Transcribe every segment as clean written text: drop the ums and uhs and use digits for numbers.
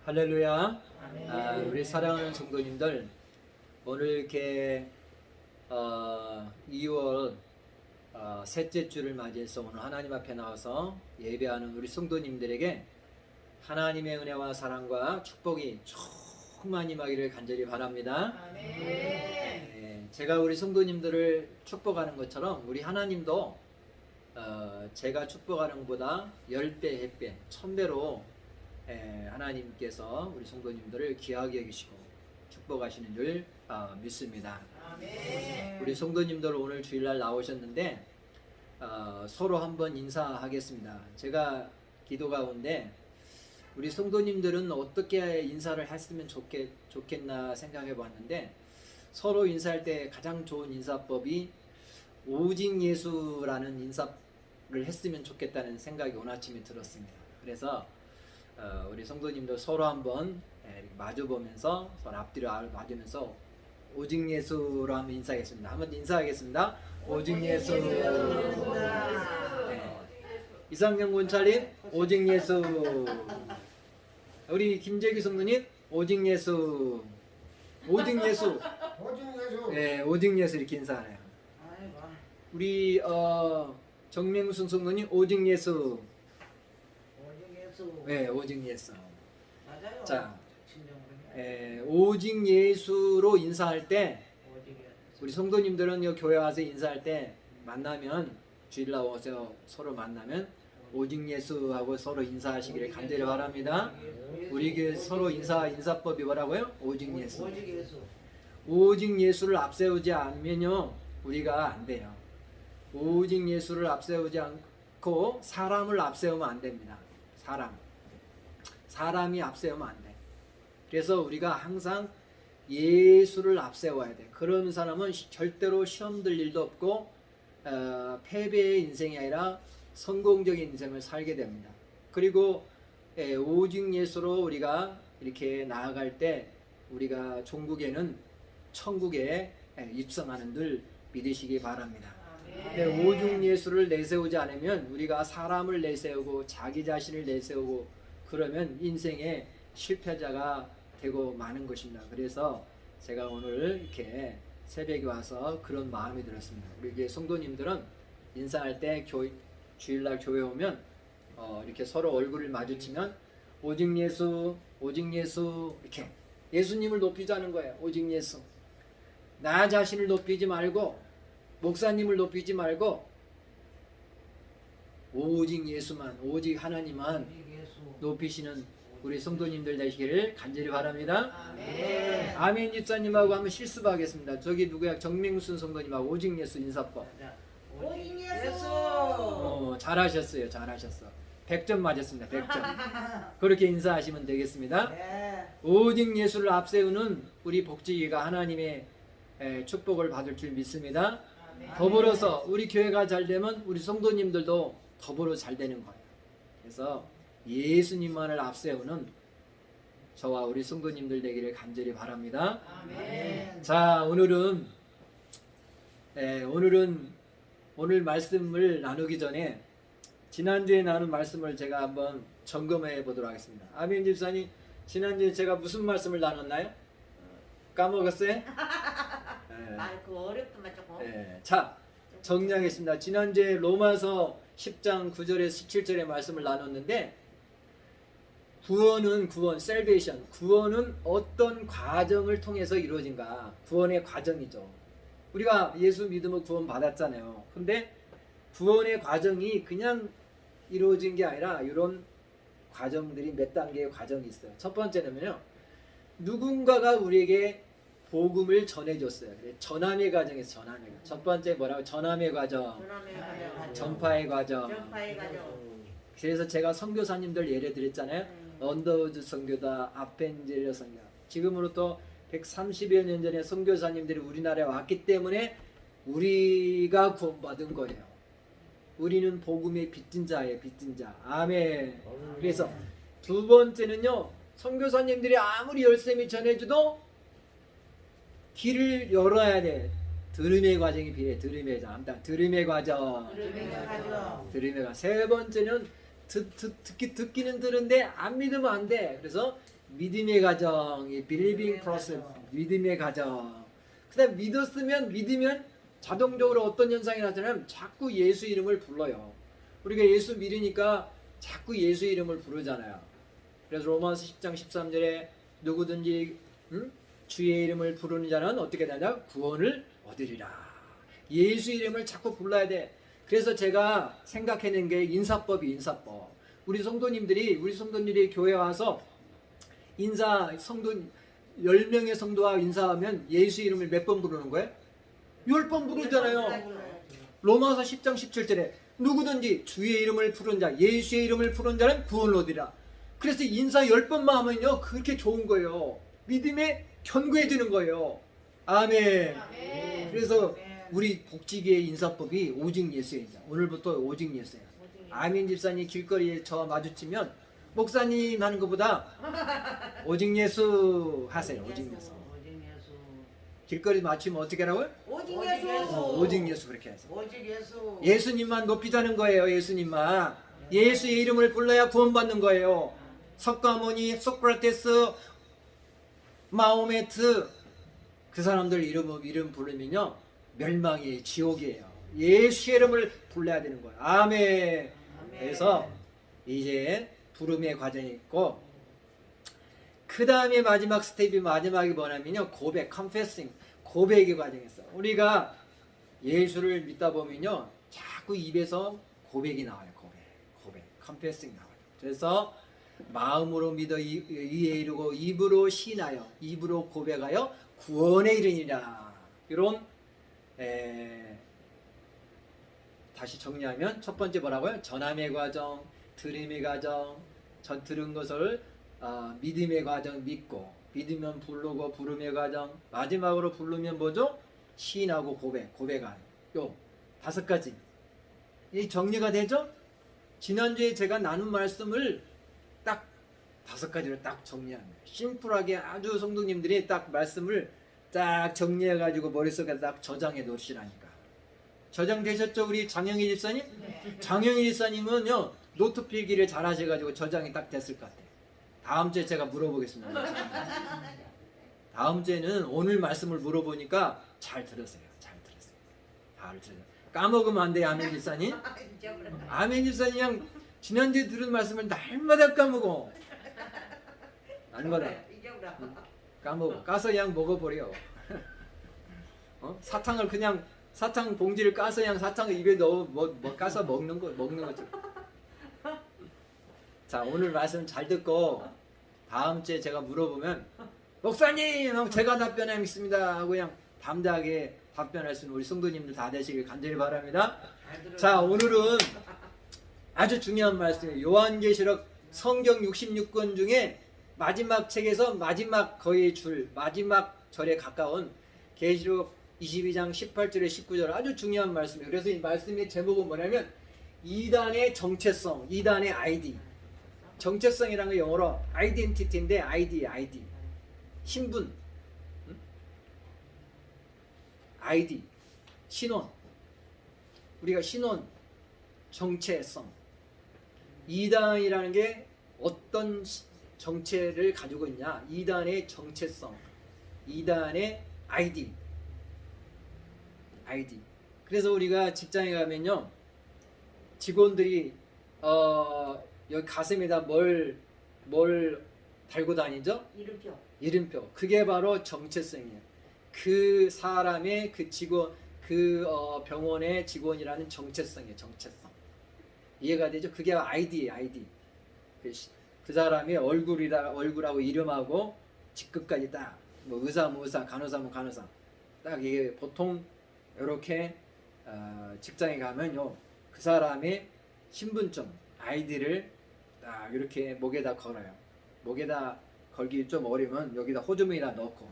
할렐루야. 우리 사랑하는 성도님들, 오늘 이렇게 2월 셋째 주를 맞이해서 오늘 하나님 앞에 나와서 예배하는 우리 성도님들에게 하나님의 은혜와 사랑과 축복이 충만히 임하기를 간절히 바랍니다. 제가 우리 성도님들을 축복하는 것처럼 우리 하나님도 제가 축복하는 것보다 10배, 100배, 1000배로 하나님께서 우리 성도님들을 귀하게 여기시고 축복하시는 줄 믿습니다. 우리 성도님들 오늘 주일날 나오셨는데 서로 한번 인사하겠습니다. 제가 기도 가운데 우리 성도님들은 어떻게 인사를 했으면 좋겠나 생각해 봤는데, 서로 인사할 때 가장 좋은 인사법이 오직 예수라는 인사를 했으면 좋겠다는 생각이 오늘 아침에 들었습니다. 그래서 우리 성도님들 서로 한번 마주보면서 서로 앞뒤로 맞으면서 오직 예수로 한번 인사하겠습니다. 한번 인사하겠습니다. 오직 예수. 이상경 군찰님 오직 예수. 우리 김재기 성도님 오직 예수. 오직 예수. 네, 오직 예수 이렇게 인사하네요. 우리 정명순 성도님 오직 예수. 네, 오직 예수. 맞아요. 자, 오직 예수로 인사할 때 우리 성도님들은 이 교회 와서 인사할 때 만나면 주일 나와서 서로 만나면 오직 예수하고 서로 인사하시기를 간절히 바랍니다. 우리 교회 서로 인사법이 뭐라고요? 오직 예수. 오직 예수를 앞세우지 않으면요 우리가 안 돼요. 오직 예수를 앞세우지 않고 사람을 앞세우면 안 됩니다. 사람이 앞세우면 안 돼. 그래서 우리가 항상 예수를 앞세워야 돼. 그런 사람은 절대로 시험 들 일도 없고 패배의 인생이 아니라 성공적인 인생을 살게 됩니다. 그리고 오직 예수로 우리가 이렇게 나아갈 때 우리가 종국에는 천국에 입성하는 줄 믿으시기 바랍니다. 오직 예수를 내세우지 않으면 우리가 사람을 내세우고 자기 자신을 내세우고 그러면 인생의 실패자가 되고 마는 것입니다. 그래서 제가 오늘 이렇게 새벽에 와서 그런 마음이 들었습니다. 우리 성도님들은 인사할 때 주일날 교회 오면 이렇게 서로 얼굴을 마주치면 오직 예수, 오직 예수 이렇게 예수님을 높이자는 거예요. 오직 예수. 나 자신을 높이지 말고 목사님을 높이지 말고 오직 예수만, 오직 하나님만 높이시는 우리 성도님들 되시기를 간절히 바랍니다. 아멘 집사님하고 한번 실습하겠습니다. 저기 누구야? 정명순 성도님하고 오직 예수 인사법. 오직 예수. 잘하셨어요. 100점 맞았습니다. 100점. 그렇게 인사하시면 되겠습니다. 오직 예수를 앞세우는 우리 복지기가 하나님의 축복을 받을 줄 믿습니다. 더불어서 우리 교회가 잘 되면 우리 성도님들도 더불어 잘 되는 거예요. 그래서 예수님만을 앞세우는 저와 우리 성도님들 되기를 간절히 바랍니다. 자, 오늘 말씀을 나누기 전에 지난주에 나눈 말씀을 제가 한번 점검해 보도록 하겠습니다. 아멘 집사님, 지난주에 제가 무슨 말씀을 나눴나요? 까먹었어요? 그 어렵더만 조금. 자, 정리하겠습니다. 지난주에 로마서 10장 9절에 17절의 말씀을 나눴는데, 구원은 salvation, 구원은 어떤 과정을 통해서 이루어진가? 구원의 과정이죠. 우리가 예수 믿으면 구원 받았잖아요. 근데 구원의 과정이 그냥 이루어진 게 아니라 이런 과정들이 몇 단계의 과정이 있어요. 첫 번째는요, 누군가가 우리에게 복음을 전해줬어요. 전함의 과정에서 전함의 과정. 첫 번째 뭐라고? 전함의 과정. 전파의 과정. 그래서 제가 선교사님들 예를 드렸잖아요. 언더우드 선교다, 아펜젤러 선교. 지금으로부터 130여 년 전에 선교사님들이 우리나라에 왔기 때문에 우리가 구원받은 거예요. 우리는 복음의 빚진 자예요. 빚진 자. 아멘. 그래서 두 번째는요, 선교사님들이 아무리 열심히 전해줘도 길을 열어야 돼. 들음의 과정이 필요해. 들음의 과정. 들음의 과정. 세 번째는 듣기는 들은데 안 믿으면 안 돼. 그래서 믿음의 가정, 이 believing process, 믿음의 가정. 그다음 믿으면 자동적으로 어떤 현상이 나타나면 자꾸 예수 이름을 불러요. 우리가 예수 믿으니까 자꾸 예수 이름을 부르잖아요. 그래서 로마서 10장 13절에 누구든지 주의 이름을 부르는 자는 어떻게 되냐? 구원을 얻으리라. 예수 이름을 자꾸 불러야 돼. 그래서 제가 생각해낸 게 인사법. 우리 성도님들이 교회 와서 성도 10명의 성도와 인사하면 예수 이름을 몇 번 부르는 거예요? 10번 부르잖아요. 로마서 10장 17절에 누구든지 주의 이름을 부른 자, 예수의 이름을 부른 자는 구원을 얻으리라. 그래서 인사 10번만 하면요, 그렇게 좋은 거예요. 믿음에 견고해지는 거예요. 아멘. 그래서 우리 복지교회 인사법이 오직 예수예요. 오늘부터 오직 예수예요. 아멘 집사님 길거리에 저 마주치면 목사님 하는 것보다 오직 예수 하세요. 오직 예수. 길거리 마치면 어떻게 하라고요? 오직 예수. 오직 예수 그렇게 하세요. 오직 예수. 예수님만 높이자는 거예요. 예수님만. 예수의 이름을 불러야 구원받는 거예요. 석가모니, 소크라테스, 마호메트 그 사람들 이름 부르면요 멸망이에요. 지옥이에요. 예수의 이름을 불러야 되는 거예요. 아멘. 그래서 이제 부름의 과정이 있고 그 다음에 마지막이 뭐냐면요 고백, confessing, 고백의 과정이 있어요. 우리가 예수를 믿다 보면요 자꾸 입에서 고백이 나와요. 고백, confessing 나와요. 그래서 마음으로 믿어 이에 이르고 입으로 신하여 입으로 고백하여 구원에 이르니라. 이런 다시 정리하면 첫 번째 뭐라고요? 전함의 과정, 들음의 과정, 들은 것을 믿음의 과정 믿고 믿으면 부르고 부름의 과정, 마지막으로 부르면 뭐죠? 시인하고 고백한 요 5가지. 이 정리가 되죠? 지난주에 제가 나눈 말씀을 딱 5가지로 딱 정리합니다. 심플하게 아주 성도님들이 딱 말씀을 딱 정리해가지고 머릿속에 딱 저장해 놓으시라니까. 저장되셨죠? 우리 장영희 집사님? 네. 장영희 집사님은요 노트 필기를 잘 하셔가지고 저장이 딱 됐을 것 같아요. 다음 주에 제가 물어보겠습니다. 다음 주에는 오늘 말씀을 물어보니까 잘 들었어요. 까먹으면 안 돼요. 아멘 집사님. 아멘 집사님 그냥 지난주에 들은 말씀을 날마다 까먹어. 날마다 까먹어. 까서 그냥 먹어버려. 사탕 봉지를 까서 그냥 사탕을 입에 넣어 까서 먹는 거죠. 자, 오늘 말씀 잘 듣고 다음 주에 제가 물어보면 목사님 제가 답변하겠습니다 하고 그냥 담대하게 답변할 수 있는 우리 성도님들 다 되시길 간절히 바랍니다. 자, 오늘은 아주 중요한 말씀이에요. 요한계시록 성경 66권 중에 마지막 책에서 마지막 절에 가까운 계시록 22장 18절에 19절 아주 중요한 말씀이에요. 그래서 이 말씀의 제목은 뭐냐면 이단의 정체성, 이단의 아이디. 정체성이라는 게 영어로 아이덴티티인데 아이디. 신분. 아이디. 신원. 우리가 신원, 정체성. 이단이라는 게 어떤 정체를 가지고 있냐? 이단의 정체성. 이단의 아이디. 그래서 우리가 직장에 가면요 직원들이 여기 가슴에다 뭘 달고 다니죠? 이름표. 그게 바로 정체성이에요. 그 사람의 그 직원, 병원의 직원이라는 정체성이에요. 정체성. 이해가 되죠? 그게 아이디예요. 아이디. 그 사람의 얼굴하고 이름하고 직급까지 딱 뭐 의사, 간호사, 간호사. 딱 이게 보통 이렇게 직장에 가면요 그 사람의 신분증 아이디를 딱 이렇게 목에다 걸어요. 목에다 걸기 좀 어려우면 여기다 호주머니에다 넣고.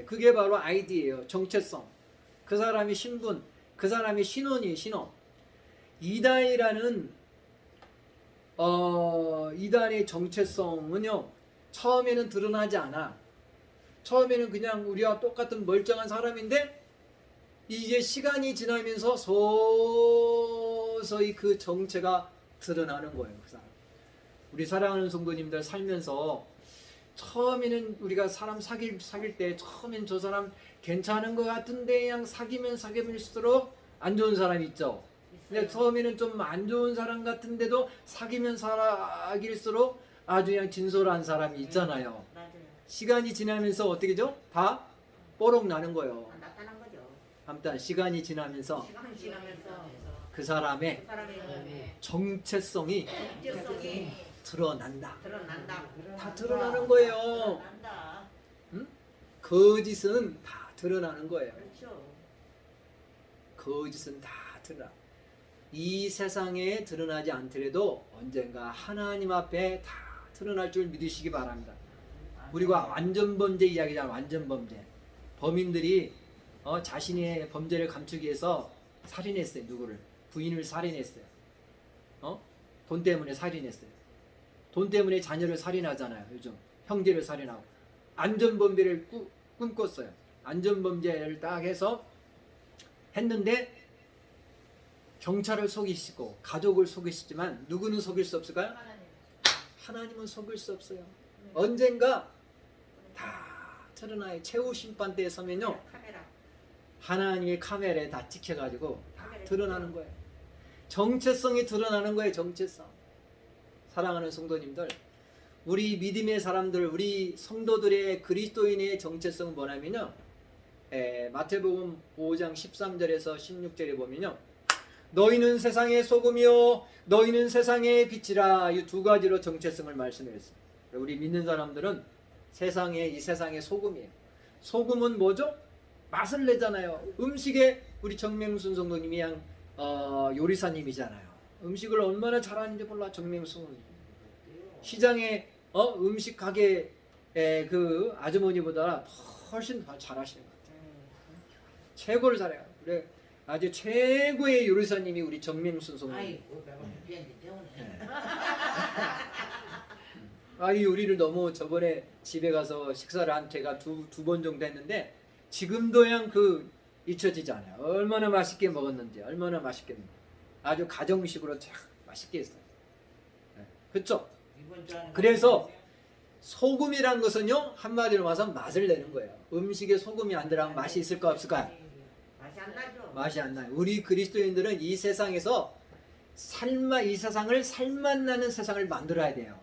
그게 바로 아이디예요. 정체성. 그 사람의 신분, 그 사람의 신원이에요. 신원. 이단이라는 이단의 정체성은요 처음에는 드러나지 않아. 처음에는 그냥 우리와 똑같은 멀쩡한 사람인데 이제 시간이 지나면서 서서히 그 정체가 드러나는 거예요. 그 사람. 우리 사랑하는 성도님들 살면서 처음에는 우리가 사람 사귈 때 처음엔 저 사람 괜찮은 것 같은데 그냥 사귀면일수록 안 좋은 사람이 있죠. 근데 처음에는 좀 안 좋은 사람 같은데도 사귀면 사귈수록 아주 그냥 진솔한 사람이 있잖아요. 맞아요. 시간이 지나면서 어떻게죠? 다 뽀록 나는 거예요. 나타난 거죠. 아무튼 시간이 지나면서 시간 지나면서 그 사람의 그 사람의 정체성이 정체성이 드러난다. 드러난다. 다 드러나는 거예요. 드러난다. 거짓은 다 드러나는 거예요. 그렇죠. 거짓은 다 드러나. 이 세상에 드러나지 않더라도 언젠가 하나님 앞에 다 드러날 줄 믿으시기 바랍니다. 우리가 완전 범죄 이야기잖아. 완전 범죄. 범인들이 자신의 범죄를 감추기 위해서 살인했어요. 누구를? 부인을 살인했어요. 돈 때문에 살인했어요. 돈 때문에 자녀를 살인하잖아요. 요즘 형제를 살인하고 안전범죄를 꿈꿨어요. 안전범죄를 딱 해서 했는데 경찰을 속이시고 가족을 속이시지만 누구는 속일 수 없을까요? 하나님은 속일 수 없어요. 언젠가 다 드러나요. 최후 심판 때에 서면요, 카메라. 하나님의 카메라에 다 찍혀가지고 다 드러나는 거예요. 정체성이 드러나는 거예요. 정체성. 사랑하는 성도님들, 우리 믿음의 사람들, 우리 성도들의 그리스도인의 정체성은 뭐냐면요, 마태복음 5장 13절에서 16절에 보면요, 너희는 세상의 소금이요 너희는 세상의 빛이라. 이 두 가지로 정체성을 말씀했어요. 우리 믿는 사람들은 이 세상의 소금이에요. 소금은 뭐죠? 맛을 내잖아요. 음식에 우리 정명순 성도님이 요리사님이잖아요. 음식을 얼마나 잘하는지 몰라. 정명순 시장에 음식 가게 그 아주머니보다 훨씬 더 잘하시는 것 같아요. 최고를 잘해요. 그래 아주 최고의 요리사님이 우리 정명순 성도님. 이 요리를 너무 저번에 집에 가서 식사를 한 제가 두 번 정도 했는데 지금도 그냥 잊혀지지 않아요. 얼마나 맛있게 먹었는지, 얼마나 맛있겠는지. 아주 가정식으로 참 맛있게 했어요. 그렇죠? 그래서 소금이란 것은요, 한마디로 말해서 맛을 내는 거예요. 음식에 소금이 안 들어가면 맛이 있을까 없을까요? 맛이 안 나죠. 맛이 안 나요. 우리 그리스도인들은 이 세상에서 이 세상을 살맛 나는 세상을 만들어야 돼요.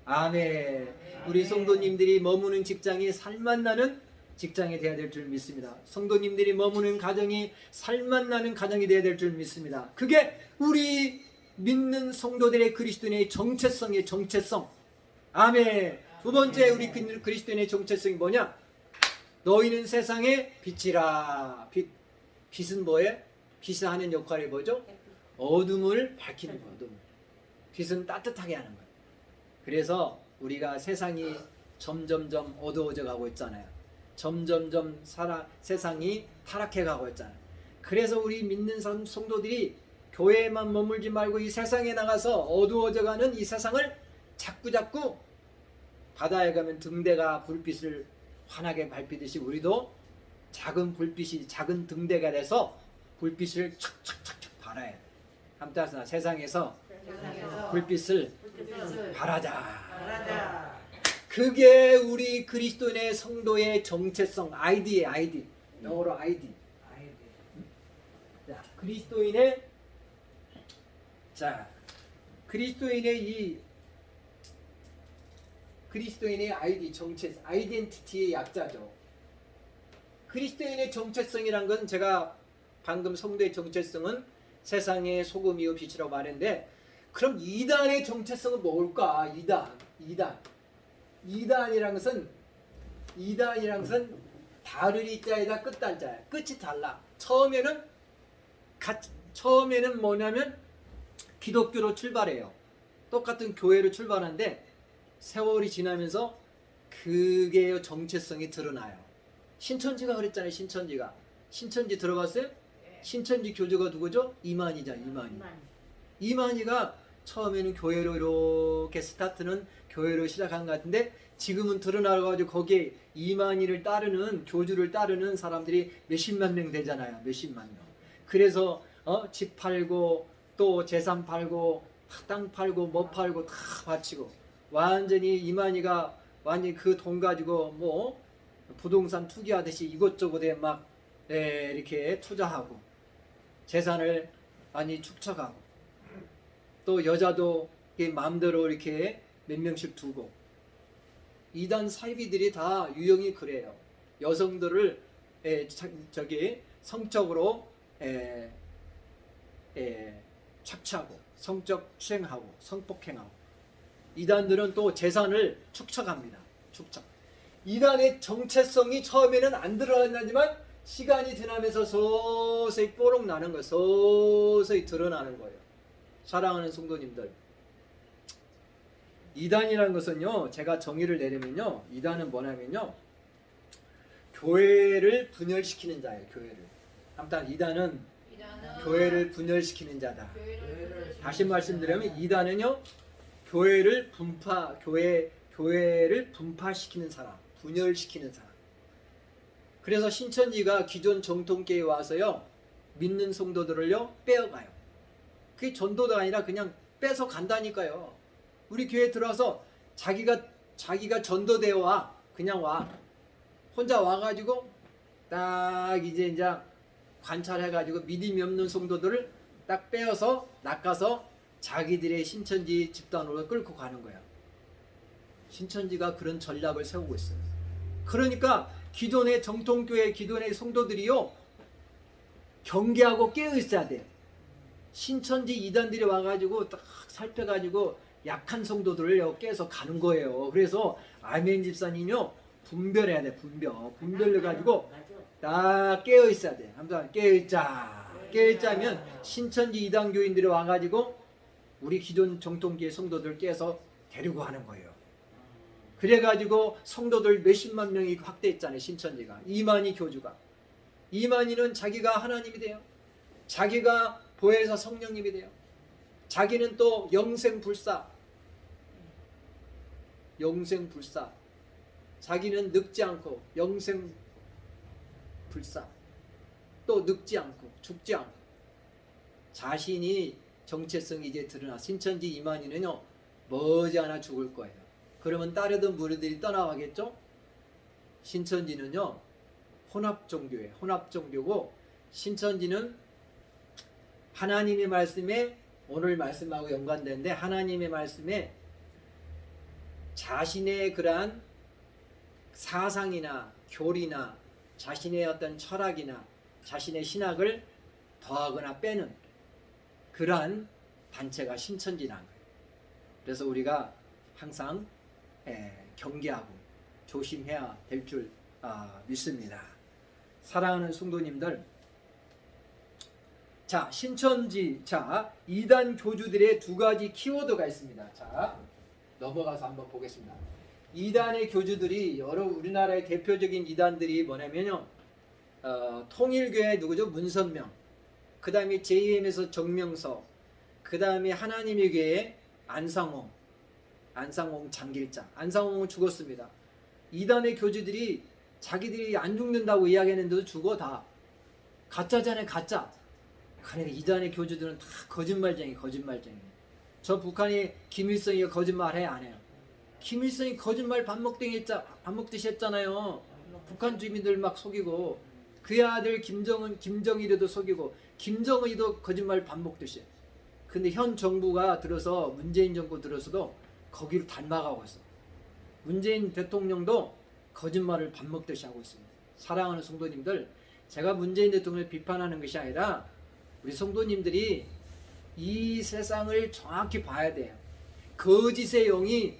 아멘. 우리 성도님들이 머무는 직장이 살맛 나는 직장이 되어야 될 줄 믿습니다. 성도님들이 머무는 가정이 살맛 나는 가정이 되어야 될 줄 믿습니다. 그게 우리 믿는 성도들의 그리스도인의 정체성의 정체성. 아멘. 두 번째 우리 그리스도인의 정체성이 뭐냐? 너희는 세상의 빛이라. 빛은 뭐예요? 빛이 하는 역할이 뭐죠? 어둠을 밝히는 거예요. 어둠. 빛은 따뜻하게 하는 거예요. 그래서 우리가 세상이 점점점 어두워져 가고 있잖아요. 점점점 세상이 타락해 가고 있잖아요. 그래서 우리 믿는 성도들이 교회에만 머물지 말고 이 세상에 나가서 어두워져 가는 이 세상을 자꾸자꾸, 바다에 가면 등대가 불빛을 환하게 밝히듯이 우리도 작은 불빛이 작은 등대가 돼서 불빛을 촥촥촥촥 발아야 돼. 함따라서 세상에서 불빛을 발하자. 그게 우리 그리스도인의 성도의 정체성, 아이디예요. 아이디. 영어로 아이디. 자, 그리스도인의 아이디, 정체성, 아이덴티티의 약자죠. 그리스도인의 정체성이란 건 제가 방금 성도의 정체성은 세상의 소금이요 빛이라고 말했는데, 그럼 이단의 정체성은 뭘까? 이단이란 것은 다를 이자에다 끝단자야. 끝이 달라. 처음에는 뭐냐면 기독교로 출발해요. 똑같은 교회로 출발하는데 세월이 지나면서 그게 정체성이 드러나요. 신천지가 그랬잖아요. 신천지 들어봤어요? 신천지 교주가 누구죠? 이만희가 처음에는 교회로 이렇게 스타트는 교회로 시작한 것 같은데 지금은 드러나가지고 거기에 이만희를 따르는, 교주를 따르는 사람들이 몇십만 명 되잖아요. 몇십만 명. 그래서 집 팔고 또 재산 팔고 땅 팔고 뭐 팔고 다 바치고 완전히 이만희가 완전히 그 돈 가지고 뭐 부동산 투기하듯이 이것저것에 막 이렇게 투자하고 재산을 많이 축적하고 또 여자도 이렇게 마음대로 이렇게 몇 명씩 두고 이단 사이비들이 다 유형이 그래요. 여성들을 저기 성적으로 착취하고 성적 추행하고 성폭행하고 이단들은 또 재산을 축적합니다. 축적. 이단의 정체성이 처음에는 안 드러나지만 시간이 지나면서 서서히 뽀록 나는 거예요. 서서히 드러나는 거예요. 사랑하는 성도님들, 이단이라는 것은요, 제가 정의를 내리면요, 이단은 뭐냐면요, 교회를 분열시키는 자예요. 교회를. 아무튼 이단은 교회를 분열시키는 자다. 다시 말씀드리면 이단은요, 교회를 분파시키는 사람, 분열시키는 사람. 그래서 신천지가 기존 정통교회에 와서요, 믿는 성도들을요 빼어가요. 그게 전도가 아니라 그냥 빼서 간다니까요. 우리 교회에 들어와서 자기가 전도되어 와, 그냥 와. 혼자 와가지고 딱 이제 관찰해가지고 믿음이 없는 성도들을 딱 빼어서 낚아서 자기들의 신천지 집단으로 끌고 가는 거야. 신천지가 그런 전략을 세우고 있어요. 그러니까 기존의 정통교회 기존의 성도들이요 경계하고 깨어 있어야 돼. 신천지 이단들이 와가지고 딱 살펴가지고 약한 성도들을 깨서 가는 거예요. 그래서 아멘 집사님요 분별해야 돼. 분별해가지고 딱 깨어 있어야 돼. 한번 깨어 있자면 신천지 이단 교인들이 와가지고 우리 기존 정통교회 성도들 깨서 데리고 가는 거예요. 그래가지고 성도들 몇십만 명이 확대했잖아요. 신천지가 이만희 교주가. 이만희는 자기가 하나님이 돼요. 자기가 보혜사 성령님이 돼요. 자기는 또 영생불사. 자기는 늙지 않고 영생불사. 또 늙지 않고 죽지 않고 자신이 정체성이 이제 드러나. 신천지 이만희는요 머지않아 죽을 거예요. 그러면 따르던 무리들이 떠나가겠죠? 신천지는요 혼합종교예요. 혼합종교고 신천지는 하나님의 말씀에 오늘 말씀하고 연관되는데 하나님의 말씀에 자신의 그러한 사상이나 교리나 자신의 어떤 철학이나 자신의 신학을 더하거나 빼는 그러한 단체가 신천지라는 거예요. 그래서 우리가 항상 경계하고 조심해야 될 줄 믿습니다. 사랑하는 성도님들, 자 신천지, 자 이단 교주들의 두 가지 키워드가 있습니다. 자 넘어가서 한번 보겠습니다. 이단의 교주들이 여러 우리나라의 대표적인 이단들이 뭐냐면요, 통일교회 누구죠? 문선명, 그 다음에 JM에서 정명서, 그 다음에 하나님의 교회 안상홍 장길자. 안상홍은 죽었습니다. 이단의 교주들이 자기들이 안 죽는다고 이야기했는데도 죽어. 다 가짜잖아요. 가짜. 그러니까 이단의 교주들은 다 거짓말쟁이. 저 북한이 김일성이 거짓말해 안 해요? 김일성이 거짓말 밥 먹듯이 했잖아요. 북한 주민들 막 속이고 그의 아들 김정일이도 속이고 김정은이도 거짓말 밥 먹듯이. 근데 현 정부가 들어서 문재인 정부 들어서도 거기를 닮아가고 있어. 문재인 대통령도 거짓말을 밥 먹듯이 하고 있습니다. 사랑하는 성도님들, 제가 문재인 대통령을 비판하는 것이 아니라 우리 성도님들이 이 세상을 정확히 봐야 돼요. 거짓의 영이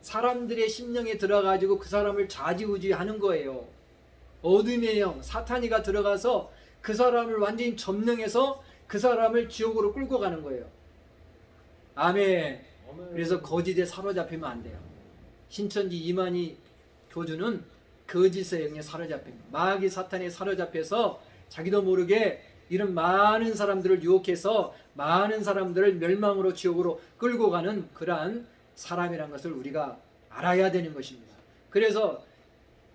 사람들의 심령에 들어가지고 그 사람을 좌지우지하는 거예요. 어둠의 영, 사탄이가 들어가서 그 사람을 완전히 점령해서 그 사람을 지옥으로 끌고 가는 거예요. 아멘. 그래서 거짓에 사로잡히면 안 돼요. 신천지 이만희 교주는 거짓의 영에 사로잡힙니다. 마귀 사탄에 사로잡혀서 자기도 모르게 이런 많은 사람들을 유혹해서 많은 사람들을 멸망으로 지옥으로 끌고 가는 그러한 사람이라는 것을 우리가 알아야 되는 것입니다. 그래서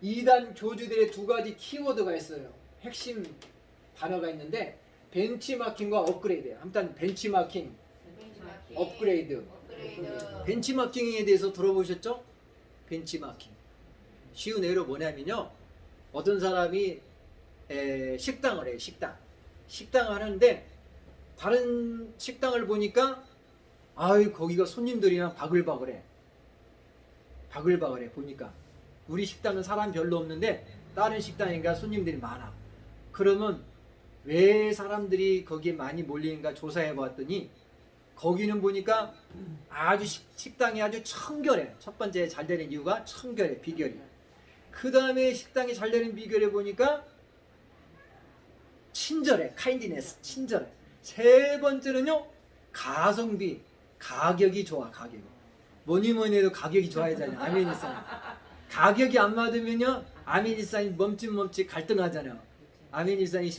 이단 교주들의 두 가지 키워드가 있어요. 핵심 단어가 있는데 벤치마킹과 업그레이드예요. 아무튼 벤치마킹, 업그레이드. 벤치마킹에 대해서 들어보셨죠? 벤치마킹. 쉬운 예로 뭐냐면요. 어떤 사람이 식당을 해요. 식당을 하는데 다른 식당을 보니까 아유 거기가 손님들이랑 바글바글해. 보니까 우리 식당은 사람 별로 없는데 다른 식당인가 손님들이 많아. 그러면 왜 사람들이 거기에 많이 몰리는가 조사해 봤더니 거기는 보니까 아주 식당이 아주 청결해. 첫 번째 잘 되는 이유가 청결해. 비결이. 그 다음에 식당이 잘 되는 비결에 보니까 친절해. 카인디네스. 친절해. 세 번째는요. 가성비. 가격이 좋아. 가격이. 뭐니 해도 가격이 좋아야 되잖아요. 아메니산. 가격이 안 맞으면요. 아메니산이 멈칫멈칫 갈등하잖아요. 아메니산이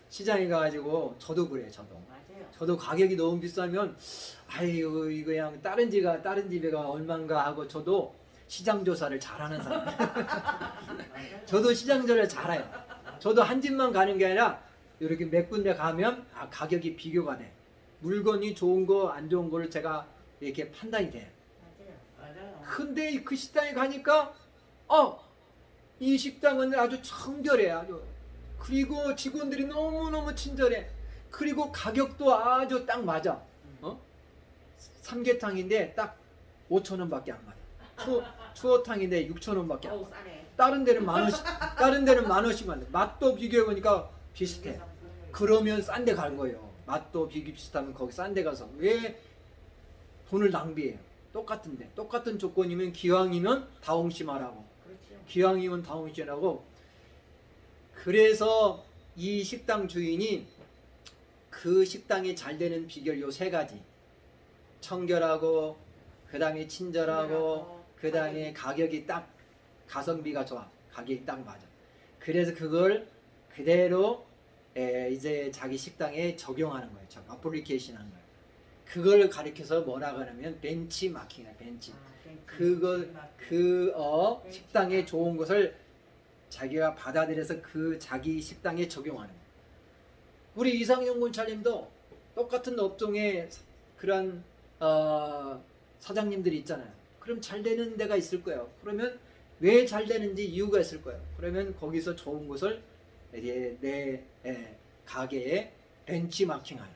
시장에 가가지고 저도 그래. 맞아요. 저도 가격이 너무 비싸면 아유 이거 그냥 다른 집에가 얼마인가 하고 저도 시장 조사를 잘하는 사람. 저도 시장 조사를 잘해요. 저도 한 집만 가는 게 아니라 이렇게 몇 군데 가면 가격이 비교가 돼. 물건이 좋은 거 안 좋은 거를 제가 이렇게 판단이 돼. 맞아요. 근데 그 식당에 가니까 이 식당은 아주 청결해. 아주. 그리고 직원들이 너무너무 친절해. 그리고 가격도 아주 딱 맞아. 삼계탕인데 딱 5,000원밖에 안 맞아. 추어탕인데 6,000원밖에 안 어우 맞아. 싸네. 다른 데는 만 원씩만 돼. 맛도 비교해 보니까 비슷해. 그러면 싼 데 간 거예요. 맛도 비슷하면 거기 싼 데 가서 왜 돈을 낭비해요? 똑같은데 똑같은 조건이면 기왕이면 다홍심하라고. 그렇죠. 기왕이면 다홍심하라고. 그래서 이 식당 주인이 그 식당이 잘 되는 비결 요 세 가지. 청결하고 그 다음에 친절하고 그 다음에 가격이 딱 가성비가 좋아. 가격이 딱 맞아. 그래서 그걸 그대로 이제 자기 식당에 적용하는 거예요. 어플리케이션 하는 거예요. 그걸 가리켜서 뭐라고 하냐면 벤치마킹이야. 벤치. 식당에 좋은 것을 자기가 받아들여서 그 자기 식당에 적용하는 거예요. 우리 이상용 군찰님도 똑같은 업종에 그런 사장님들이 있잖아요. 그럼 잘 되는 데가 있을 거예요. 그러면 왜 잘 되는지 이유가 있을 거예요. 그러면 거기서 좋은 것을 내 가게에 벤치마킹하는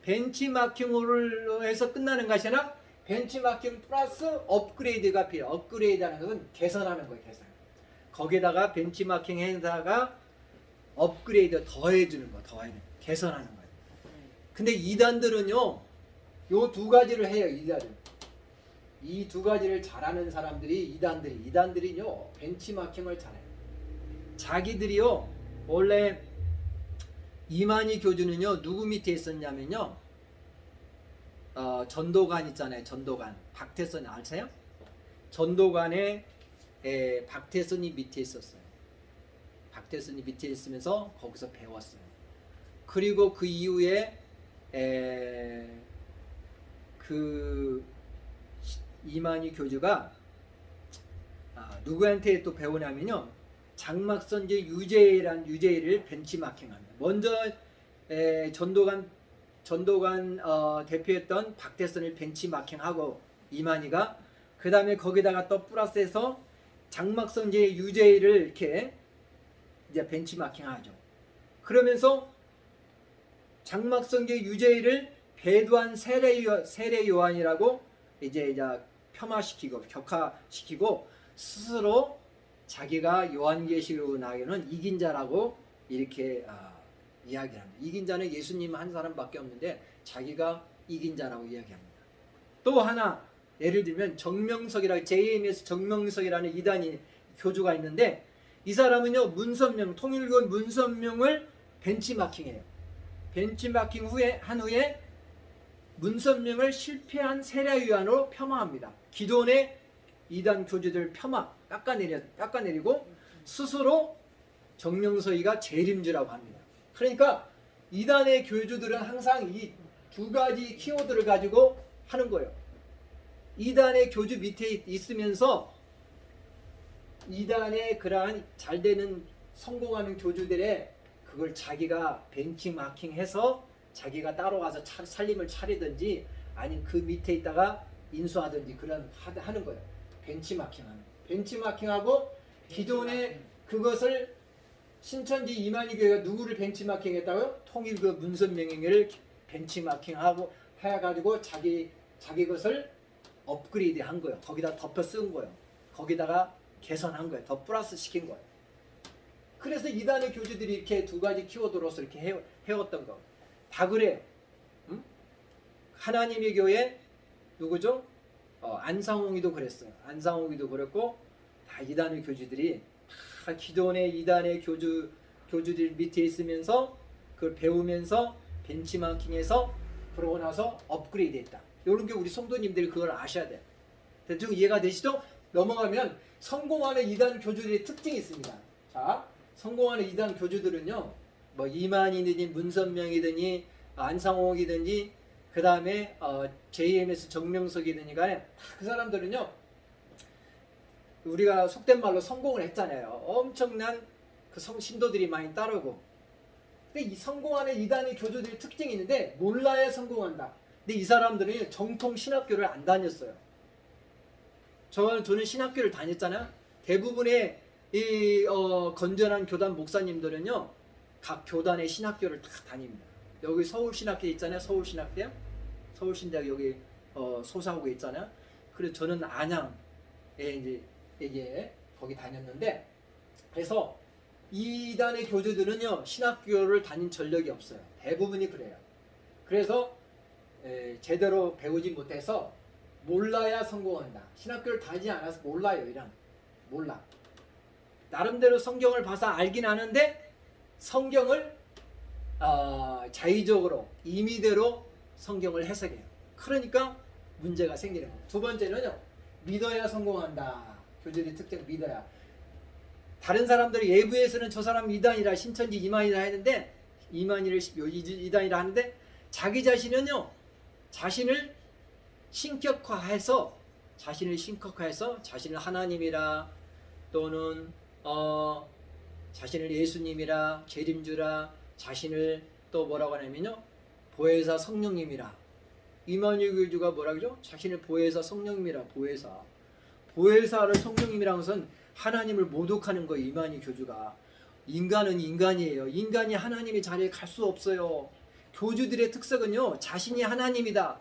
벤치마킹으로 해서 끝나는 것이 아니라 벤치마킹 플러스 업그레이드가 필요해요. 업그레이드하는 것은 개선하는 거예요. 개선. 거기다가 벤치마킹 행사가 업그레이드 더해주는 거, 개선하는 거예요. 근데 이단들은요, 요 두 가지를 해요. 이 두 가지를 잘하는 사람들이 이단들이요 벤치마킹을 잘해요. 자기들이요 원래 이만희 교주는요 누구 밑에 있었냐면요 전도관 있잖아요. 전도관 박태선 아세요? 전도관에 박태선이 밑에 있었어요. 박태선이 밑에 있으면서 거기서 배웠어요. 그리고 그 이후에 그 이만희 교주가 누구한테 또 배우냐면요 장막선제 유재를 벤치마킹합니다. 먼저 전도관 대표했던 박태선을 벤치마킹하고 이만희가 그 다음에 거기다가 또 플러스해서 장막선제 유재를 이렇게 이제 벤치마킹하죠. 그러면서 장막선제 유재를 배두한 세례 요한이라고 이제 폄하시키고 격하시키고 스스로 자기가 요한계시록으로 나오는 이긴 자라고 이렇게 이야기를 합니다. 이긴 자는 예수님 한 사람밖에 없는데 자기가 이긴 자라고 이야기합니다. 또 하나 예를 들면 정명석이라고 JMS 정명석이라는 이단이 교주가 있는데 이 사람은요 통일교 문선명을 벤치마킹해요. 벤치마킹 한 후에 문선명을 실패한 세례요한으로 폄하합니다. 기존의 이단 교주들 깎아내리고 스스로 정명석이가 재림주라고 합니다. 그러니까 이단의 교주들은 항상 이 두 가지 키워드를 가지고 하는 거예요. 이단의 교주 밑에 있으면서 이단의 그러한 잘되는 성공하는 교주들의 그걸 자기가 벤치마킹해서 자기가 따로 가서 살림을 차리든지 아니면 그 밑에 있다가 인수하든지 그런 하는 거예요. 벤치마킹하는. 벤치마킹하고 기존의 그것을 신천지 이만희 교회가 누구를 벤치마킹했다고요? 통일교 문선명행을 벤치마킹하고 해가지고 자기 것을 업그레이드한 거예요. 거기다 덮어 쓴 거예요. 거기다가 개선한 거예요. 더 플러스 시킨 거예요. 그래서 이단의 교주들이 이렇게 두 가지 키워드로서 이렇게 해왔던 거. 다 그래. 응? 하나님의 교회 누구죠? 안상홍이도 그랬어요. 안상홍이도 그랬고 다 이단의 교주들이 다 기존의 이단의 교주들 밑에 있으면서 그걸 배우면서 벤치마킹해서 그러고 나서 업그레이드했다. 이런 게 우리 성도님들이 그걸 아셔야 돼요. 대충 이해가 되시죠? 넘어가면 성공하는 이단 교주들의 특징이 있습니다. 자, 성공하는 이단 교주들은요, 뭐 이만희든지 문선명이든지 안상홍이든지 그 다음에 JMS 정명석이든지 간에 그 사람들은요, 우리가 속된 말로 성공을 했잖아요. 엄청난 그 신도들이 많이 따르고. 근데 이 성공하는 이단의 교주들의 특징이 있는데 몰라야 성공한다. 근데 이 사람들은 정통 신학교를 안 다녔어요. 저는 신학교를 다녔잖아요. 대부분의 이 건전한 교단 목사님들은요, 각 교단의 신학교를 다 다닙니다. 여기 서울신학대 있잖아요. 서울신학대요. 서울신대학 여기 소사구에 있잖아요. 그래서 저는 안양에 이제 이게 거기 다녔는데, 그래서 이단의 교주들은요 신학교를 다닌 전력이 없어요. 대부분이 그래요. 그래서 제대로 배우지 못해서 몰라야 성공한다. 신학교를 다니지 않아서 몰라요. 이런 몰라. 나름대로 성경을 봐서 알긴 아는데 성경을 자의적으로 임의대로 성경을 해석해요. 그러니까 문제가 생기는 거예요. 두 번째는요, 믿어야 성공한다. 교주들의 특징 믿어야. 다른 사람들이 예부에서는 저 사람 이단이라 신천지 이만이라 했는데 이만희를 이단이라 하는데 자기 자신은요, 자신을 신격화해서 자신을 하나님이라 또는 자신을 예수님이라 재림주라 자신을 또 뭐라고 하냐면요, 보혜사 성령님이라. 이만희 교주가 뭐라 그러죠? 자신을 보혜사 성령님이라. 보혜사를 성령님이라는 것은 하나님을 모독하는 거예요. 이만희 교주가. 인간은 인간이에요. 인간이 하나님의 자리에 갈 수 없어요. 교주들의 특색은요, 자신이 하나님이다,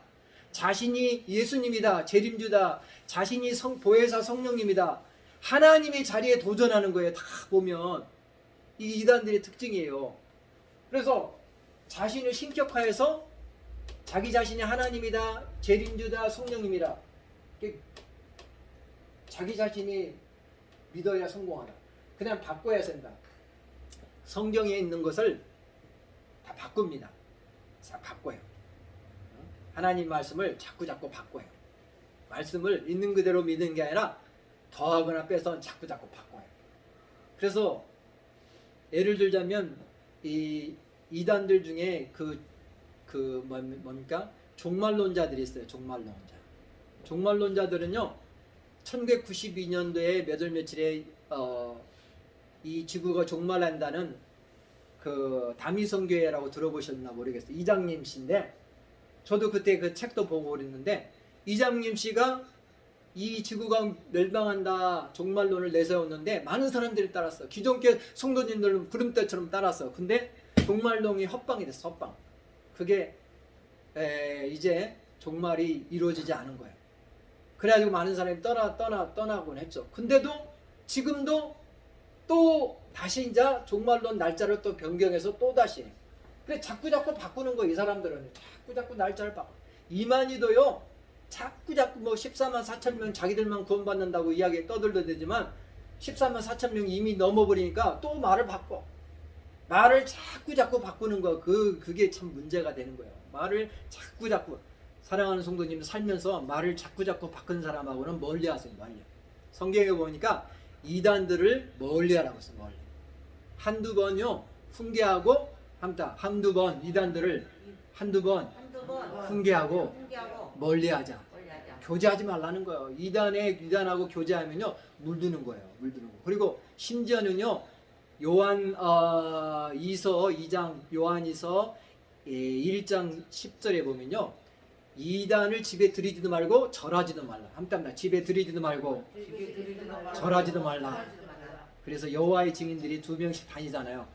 자신이 예수님이다, 재림주다, 자신이 보혜사 성령님이다, 하나님의 자리에 도전하는 거예요. 다 보면 이 이단들의 특징이에요. 그래서 자신을 신격화해서 자기 자신이 하나님이다, 재림주다, 성령님이다, 자기 자신이 믿어야 성공하다. 그냥 바꿔야 된다. 성경에 있는 것을 다 바꿉니다. 자, 바꿔요. 하나님 말씀을 자꾸 바꿔요. 말씀을 있는 그대로 믿는 게 아니라 더하거나 빼서 자꾸 바꿔요. 그래서 예를 들자면 이 이단들 중에 뭡니까? 종말론자들이 있어요. 종말론자들은요, 1992년도에 몇월 며칠에 이 지구가 종말한다는 그 다미성교회라고 들어보셨나 모르겠어요. 이장님 씨인데, 저도 그때 그 책도 보고 그랬는데, 이장님 씨가 이 지구가 멸망한다 종말론을 내세웠는데 많은 사람들이 따랐어. 기존교 성도님들은 구름대처럼 따랐어. 근데 종말론이 헛방이 됐어. 헛방. 그게 이제 종말이 이루어지지 않은 거예요. 그래가지고 많은 사람이 떠나곤 했죠. 근데도 지금도 또 다시 이제 종말론 날짜를 또 변경해서 또 다시. 그래 자꾸 바꾸는 거예요. 이 사람들은 자꾸 날짜를 바꿔. 이만희도요, 자꾸 뭐 14만 4천 명 자기들만 구원받는다고 이야기에 떠들더되지만 14만 4천 명이 이미 넘어버리니까 또 말을 바꿔. 말을 자꾸 바꾸는 거. 그게 참 문제가 되는 거예요. 말을 자꾸 사랑하는 성도님 살면서 말을 자꾸 바꾼 사람하고는 멀리 하세요. 멀리. 성경에 보니까 이단들을 멀리 하라고 했어요. 멀리. 한두 번요 훈계하고 한두 번 이단들을 한두 번 훈계하고 멀리 하자. 교제하지 말라는 거예요. 이단하고 교제하면요 물드는 거예요. 그리고 심지어는요 요한이서 2장 요한이서 1장 10절에 보면요, 이단을 집에 들이지도 말고 절하지도 말라. 함땀나 집에 들이지도 말고 절하지도 말라. 그래서 여호와의 증인들이 2명씩 다니잖아요.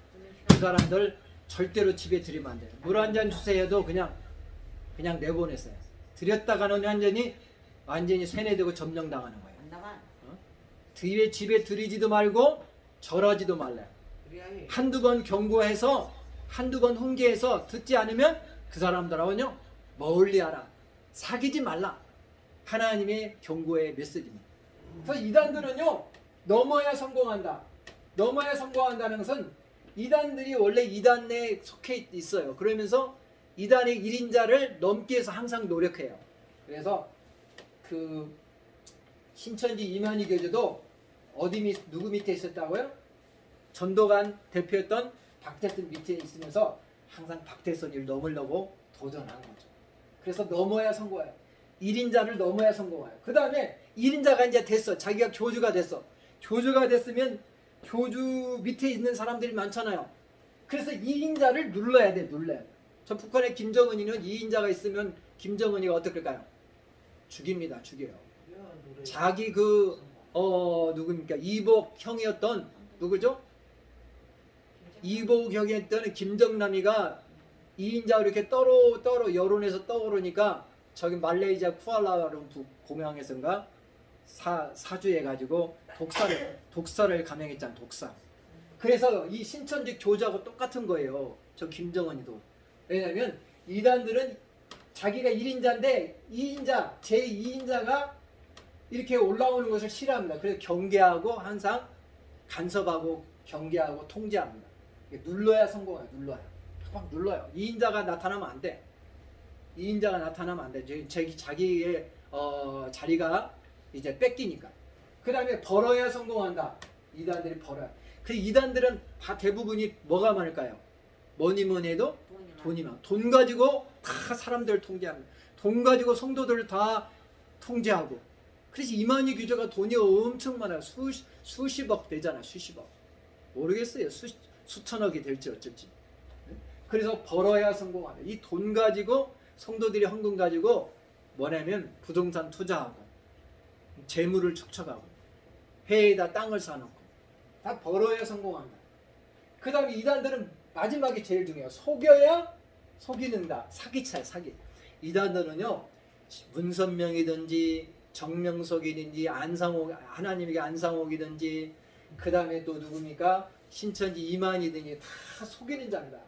그 사람들 절대로 집에 들이면 안 돼요. 물 한 잔 주세요도 그냥 내보냈어요. 들였다가는 완전히 세뇌되고 점령당하는 거예요. 집에 들이지도 말고 절하지도 말라요. 한두 번 경고해서 한두 번 훈계해서 듣지 않으면 그 사람들하고는요 멀리하라. 사귀지 말라. 하나님의 경고의 메시지입니다. 그래서 이단들은요 넘어야 성공한다. 넘어야 성공한다는 것은 이단들이 원래 이단 내에 속해 있어요. 그러면서 이단의 1인자를 넘기 위해서 항상 노력해요. 그래서 그 신천지 이만희 교주도 누구 밑에 있었다고요? 전도관 대표였던 박태선 밑에 있으면서 항상 박태선을 넘으려고 도전한 거죠. 그래서 넘어야 성공해요. 1인자를 넘어야 성공해요. 그 다음에 1인자가 이제 됐어. 자기가 교주가 됐어. 교주가 됐으면 교주 밑에 있는 사람들이 많잖아요. 그래서 2인자를 눌러야 돼. 저 북한의 김정은이는 2인자가 있으면 김정은이가 어떨까요? 죽입니다. 죽여요. 자기 누굽니까? 이복 형이었던 누구죠? 이복 형이었던 김정남이가 2인자 이렇게 떨어 여론에서 떠오르니까 저기 말레이시아 쿠알라룸푸 공항에서인가 사주해가지고 독사를 감행했잖아요. 독사. 그래서 이 신천지 교주하고 똑같은 거예요. 저 김정은이도. 왜냐하면 이단들은 자기가 1인자인데 2인자, 제2인자가 이렇게 올라오는 것을 싫어합니다. 그래서 경계하고 항상 간섭하고 경계하고 통제합니다. 눌러야 성공해요. 막 눌러요. 2인자가 나타나면 안 돼. 2인자가 나타나면 안 돼. 자기의 자리가 이제 뺏기니까. 그 다음에 벌어야 성공한다. 이단들이 벌어요. 그 이단들은 다 대부분이 뭐가 많을까요? 뭐니 해도 돈이 많아. 돈 가지고 다 사람들을 통제합니다. 돈 가지고 성도들을 다 통제하고. 그래서 이만희 교주가 돈이 엄청 많아요. 수십억 되잖아. 수십억. 모르겠어요. 수천억이 될지 어쩔지. 그래서 벌어야 성공한다. 이 돈 가지고 성도들이 헌금 가지고 뭐냐면 부동산 투자하고 재물을 축적하고 회에다 땅을 사놓고 다 벌어야 성공한다. 그 다음에 이단들은 마지막이 제일 중요해요. 속여야 속이는다. 사기차야 사기. 이단들은요 문선명이든지 정명석이든지 하나님에게 안상옥이든지 그 다음에 또 누굽니까? 신천지 이만희든지 다 속이는 자입니다.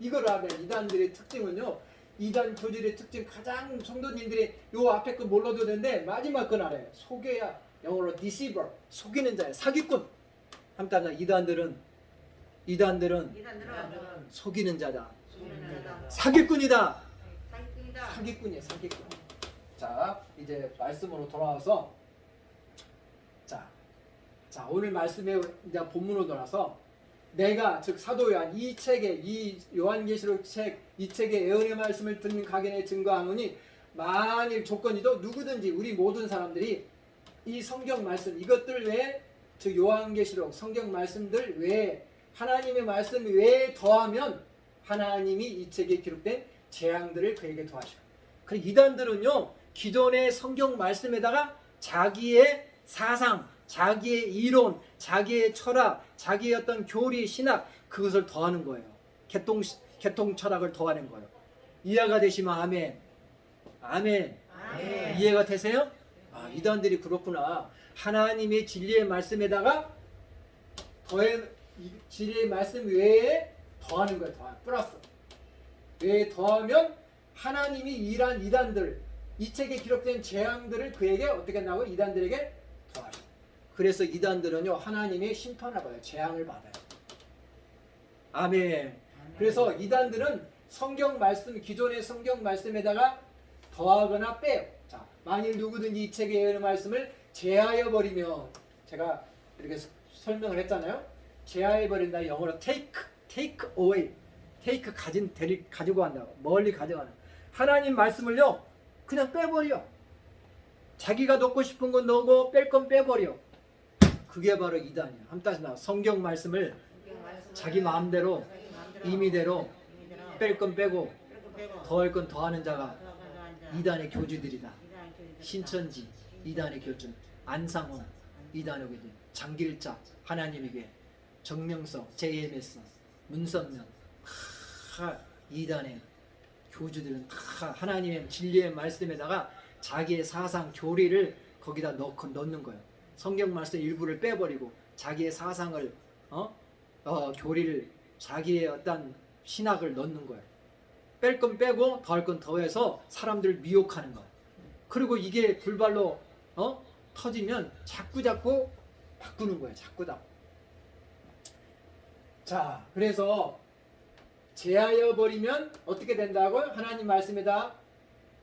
이걸 알아야 이단들의 특징은요. 이단 교주의 특징 가장 성도님들이 요 앞에 거 몰라도 되는데 마지막 건 알아요. 속여야 영어로 deceiver 속이는 자예요. 사기꾼. 한따라 이단들은 속이는 자다. 사기꾼이다. 사기꾼이에요. 사기꾼. 자 이제 말씀으로 돌아와서 자 오늘 말씀에 이제 본문으로 돌아서 내가 즉 사도 요한 이 책에 이 요한계시록 책 이 책의 예언의 말씀을 듣는 각인에 증거하노니 만일 조건이도 누구든지 우리 모든 사람들이 이 성경 말씀 이것들 외에 즉 요한계시록 성경 말씀들 외에 하나님의 말씀 외에 더하면 하나님이 이 책에 기록된 재앙들을 그에게 더하시고. 그 이단들은요 기존의 성경 말씀에다가 자기의 사상, 자기의 이론, 자기의 철학, 자기의 어떤 교리, 신학 그것을 더하는 거예요. 개통 철학을 더하는 거예요. 이해가 되시면 아멘. 아멘. 이해가 되세요? 아, 이단들이 그렇구나. 하나님의 진리의 말씀에다가 진리의 말씀 외에 더하는 거예요. 플러스. 외에 더하면 하나님이 일한 이단들, 이 책에 기록된 재앙들을 그에게 어떻게 한다고? 이단들에게 더하셔. 그래서 이단들은요 하나님의 심판을 받아요. 재앙을 받아요. 아멘. 그래서 이단들은 성경 말씀 기존의 성경 말씀에다가 더하거나 빼요. 자, 만일 누구든지 이 책의 예언의 말씀을 제하여 버리면 제가 이렇게 설명을 했잖아요. 제하여 버린다. 영어로 take away. take 가지고 간다고. 멀리 가져가는. 하나님 말씀을요 그냥 빼버려. 자기가 넣고 싶은 건 넣고 뺄 건 빼버려. 그게 바로 이단이야. 한따지나 성경 말씀을 자기 마음대로 임의대로 뺄 건 빼고 더할 건 더하는 자가 이단의 교주들이다. 신천지 이단의 교주, 안상홍 이단의 교주, 장길자 하나님의 교회, 정명석 JMS, 문선명 다 이단의 교주들은 다 하나님의 진리의 말씀에다가 자기의 사상 교리를 거기다 넣는 거예요. 성경 말씀 일부를 빼버리고 자기의 사상을 교리를 자기의 어떤 신학을 넣는 거예요. 뺄 건 빼고 더할 건 더해서 사람들을 미혹하는 거예요. 그리고 이게 불발로 터지면 자꾸 바꾸는 거예요. 자꾸. 자, 그래서 제하여 버리면 어떻게 된다고요? 하나님 말씀에다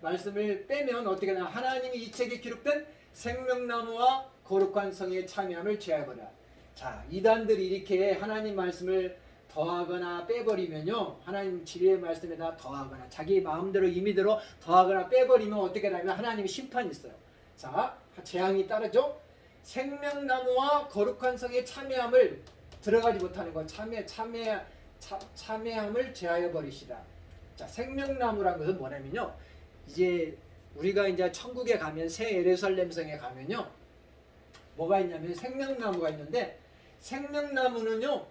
말씀을 빼면 어떻게 되나? 하나님이 이 책에 기록된 생명나무와 거룩한 성에 참여함을 제하여 버려. 자, 이단들이 이렇게 하나님 말씀을 더하거나 빼버리면요, 하나님 진리의 말씀에다 더하거나 자기 마음대로 임의대로 더하거나 빼버리면 어떻게 되냐면 하나님의 심판이 있어요. 자, 재앙이 따르죠. 생명나무와 거룩한 성에 참여함을 들어가지 못하는 것, 참여함을 제하여 버리시라. 자, 생명나무라는 것은 뭐냐면요, 이제 우리가 이제 천국에 가면 새 예루살렘 성에 가면요, 뭐가 있냐면 생명나무가 있는데, 생명나무는요,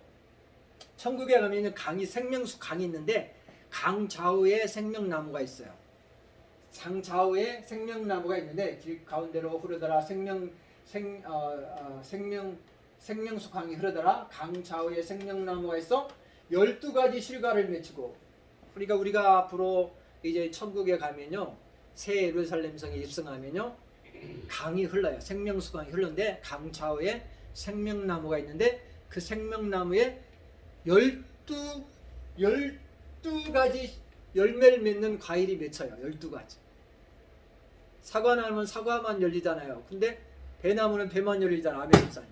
천국에 가면 생명수 강이 있는데 강 좌우에 생명나무가 있어요. 강 좌우에 생명나무가 있는데 길 가운데로 흐르더라 생명수 강이 흐르더라. 강 좌우에 생명나무가 있어 12가지 실과를 맺히고. 그러니까 우리가 앞으로 이제 천국에 가면요, 새 예루살렘 성에 입성하면요, 강이 흘러요. 생명수 강이 흐르는데 강 좌우에 생명나무가 있는데 그 생명나무에 12가지 열매를 맺는 과일이 맺혀요. 12가지. 사과나무는 사과만 열리잖아요. 근데 배나무는 배만 열리잖아요. 아멘 목사님.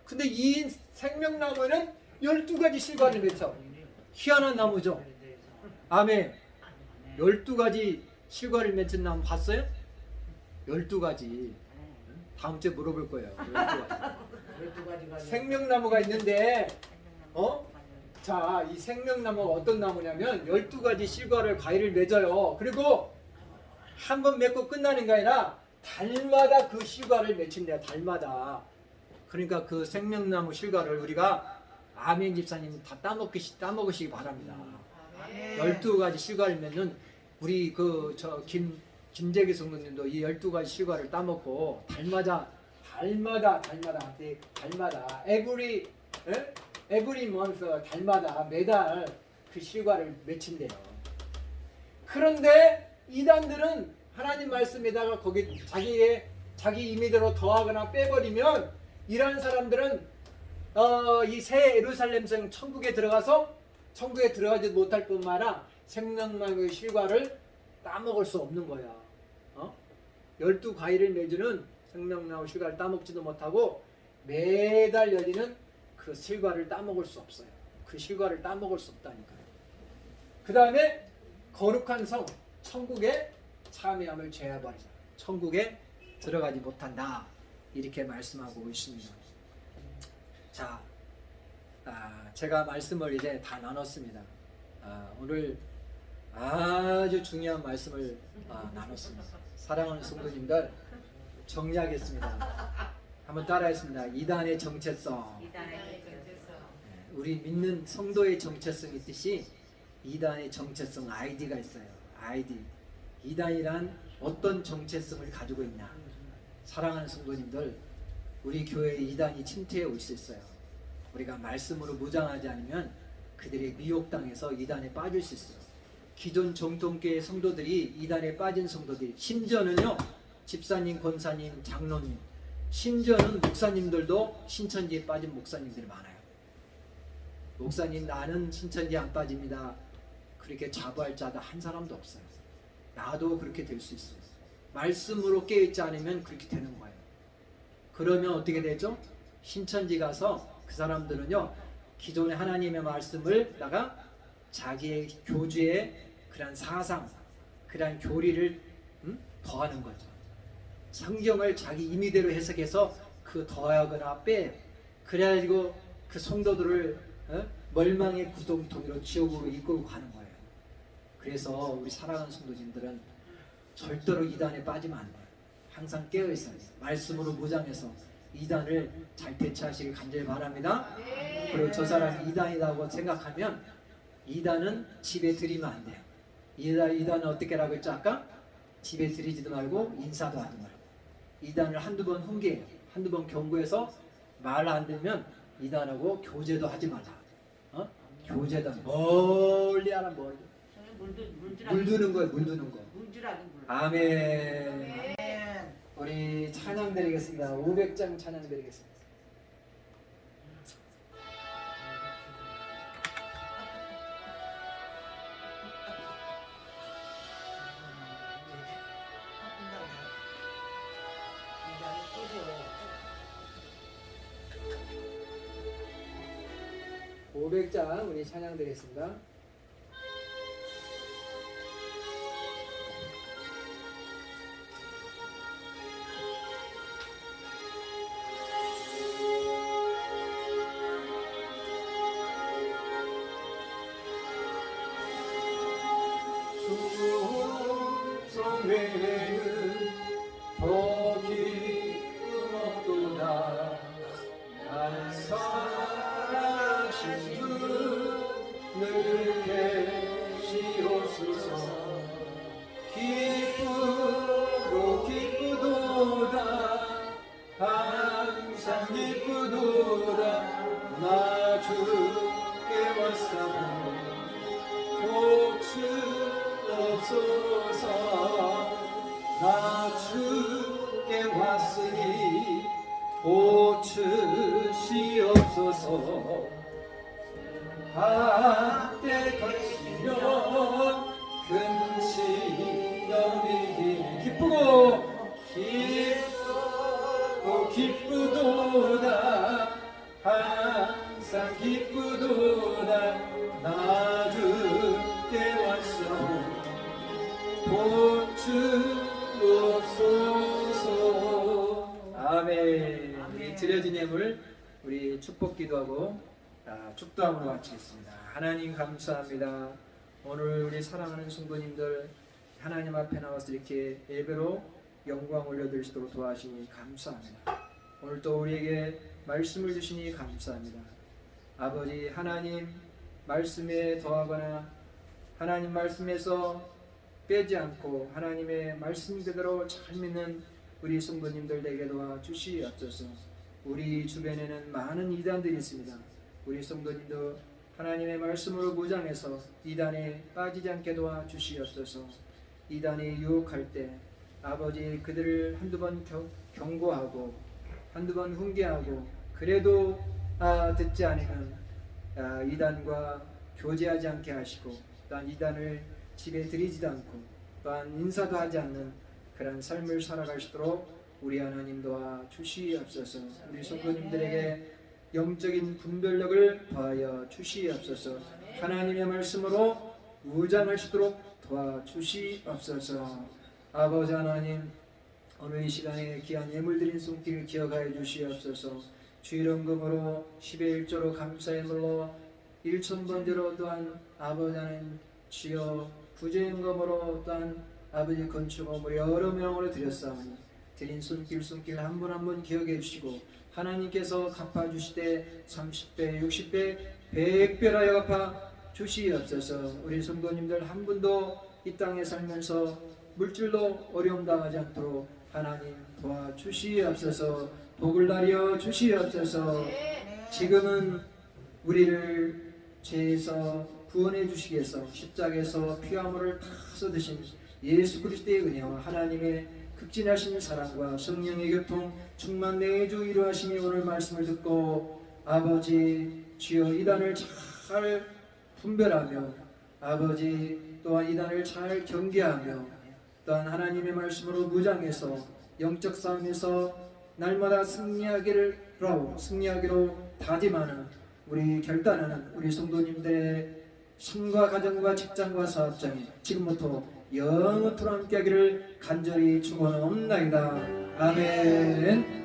근데 이 생명나무에는 12가지 실과를 맺혀. 희한한 나무죠. 아멘. 12가지 실과를 맺힌 나무 봤어요? 12가지. 다음 주에 물어볼 거예요. 12가지. 생명나무가 있는데 자, 이 생명나무가 어떤 나무냐면 12가지 실과를 과일을 맺어요. 그리고 한 번 맺고 끝나는 게 아니라 달마다 그 실과를 맺힌대요. 달마다. 그러니까 그 생명나무 실과를 우리가 아멘 집사님 다 따먹으시기 바랍니다. 12가지 실과를 맺는 우리 김재기 성도님도 이 12가지 실과를 따먹고 달마다 every month, 달마다 매달 그 실과를 맺힌대요. 그런데 이단들은 하나님 말씀에다가 거기 자기 임의대로 더하거나 빼버리면, 이런 사람들은 이 새 예루살렘성 천국에 들어가지 못할 뿐만 아니라 생명나무의 실과를 따먹을 수 없는 거야. 12과일을 맺는 생명나무 실과를 따먹지도 못하고 매달 열리는 그 실과를 따먹을 수 없어요. 그 실과를 따먹을 수 없다니까요. 그 다음에 거룩한 성, 천국에 참여함을 제하버리자. 천국에 들어가지 못한다. 이렇게 말씀하고 있습니다. 자, 제가 말씀을 이제 다 나눴습니다. 오늘 아주 중요한 말씀을 나눴습니다. 사랑하는 성도님들, 정리하겠습니다. 한번 따라하겠습니다. 이단의 정체성. 우리 믿는 성도의 정체성이 있듯이 이단의 정체성 아이디가 있어요. 아이디. 이단이란 어떤 정체성을 가지고 있냐. 사랑하는 성도님들, 우리 교회에 이단이 침투해 올 수 있어요. 우리가 말씀으로 무장하지 않으면 그들이 미혹당해서 이단에 빠질 수 있어요. 기존 정통교회 성도들이 이단에 빠진 성도들이, 심지어는요, 집사님, 권사님, 장로님, 심지어는 목사님들도 신천지에 빠진 목사님들이 많아요. 목사님, 나는 신천지에 안 빠집니다. 그렇게 자부할 자도 한 사람도 없어요. 나도 그렇게 될 수 있어요. 말씀으로 깨어있지 않으면 그렇게 되는 거예요. 그러면 어떻게 되죠? 신천지 가서 그 사람들은요, 기존의 하나님의 말씀을 다가 자기의 교주의 그런 사상, 그런 교리를 더하는 거죠. 성경을 자기 임의대로 해석해서 그 더하거나 빼, 그래가지고 그 성도들을 멸망의 구덩텅이로 지옥으로 이끌고 가는 거예요. 그래서 우리 사랑하는 성도님들은 절대로 이단에 빠지면 안 돼요. 항상 깨어 있어야 돼요. 말씀으로 무장해서 이단을 잘 대처하시길 간절히 바랍니다. 그리고 저 사람이 이단이라고 생각하면 이단은 집에 들이면 안 돼요. 이단은 어떻게 라고 했죠 아까? 집에 들이지도 말고 인사도 하지 말고. 이단을 한두 번 훈계해요. 한두 번 경고해서 말 안 들으면 이단하고 교제도 하지 말라. 교제도 멀리 하라 멀리. 물드는 거예요. 물드는 거. 아멘. 우리 찬양 드리겠습니다. 500장 찬양 드리겠습니다. 네. 500장 우리 찬양 드리겠습니다. 외에는 더 기쁨 없도다. 날 사랑하신 주 늘 계시옵소서. 기쁘고 기쁘도다. 항상 기쁘도다. 나 주께 왔사오. 고추옵소서. 나 주께 왔으니 고추시옵소서. 한때 걸치면 근심염이 기쁘도다. 항상 기쁘도다. 나 주께 왔사오. 고추옵소서. 아멘. 우리 드려진 예물 우리 축복 기도하고 축도함으로 마치겠습니다. 하나님 감사합니다. 오늘 우리 사랑하는 성도님들 하나님 앞에 나와서 이렇게 예배로 영광 올려드릴 수 있도록 도와주시니 감사합니다. 오늘 또 우리에게 말씀을 주시니 감사합니다. 아버지 하나님 말씀에 더하거나 하나님 말씀에서 빼지 않고 하나님의 말씀 그대로 잘 믿는 우리 성도님들 되게 도와주시옵소서. 우리 주변에는 많은 이단들이 있습니다. 우리 성도님도 하나님의 말씀으로 무장해서 이단에 빠지지 않게 도와주시옵소서. 이단이 유혹할 때 아버지 그들을 한두 번 경고하고 한두 번 훈계하고 그래도 듣지 않으면 이단과 교제하지 않게 하시고 또한 이단을 집에 들이지도 않고 또한 인사도 하지 않는 그런 삶을 살아갈 수 있도록 우리 하나님 도와주시옵소서. 우리 성도님들에게 영적인 분별력을 더하여 주시옵소서. 하나님의 말씀으로 무장할 수 있도록 도와주시옵소서. 아버지 하나님 오늘 이 시간에 귀한 예물 드린 손길 기억하여 주시옵소서. 주일원금으로 10의 1조로 감사의 물로 1,000번대로 또한 아버지 하나님 주여 부재임금으로 또한 아버지 건축업을 여러 명으로 드렸사오니 드린 손길 한 분 한 분 기억해 주시고 하나님께서 갚아주시되 30배 60배 100배라여 갚아 주시옵소서. 우리 성도님들 한 분도 이 땅에 살면서 물질로 어려움 당하지 않도록 하나님 도와주시옵소서. 복을 나려 주시옵소서. 지금은 우리를 죄에서 구원해 주시기 위해서 십자가에서 피와 물을 다 쏟으신 예수 그리스도의 은혜와 하나님의 극진하신 사랑과 성령의 교통 충만 내주 이루하심이 오늘 말씀을 듣고 아버지 주여 이단을 잘 분별하며 아버지 또한 이단을 잘 경계하며 또한 하나님의 말씀으로 무장해서 영적 싸움에서 날마다 승리하기로 다짐하는 우리 결단하는 우리 성도님들의 삶과 가정과 직장과 사업장에 지금부터 영원토록 함께하기를 간절히 축원하옵나이다. 아멘.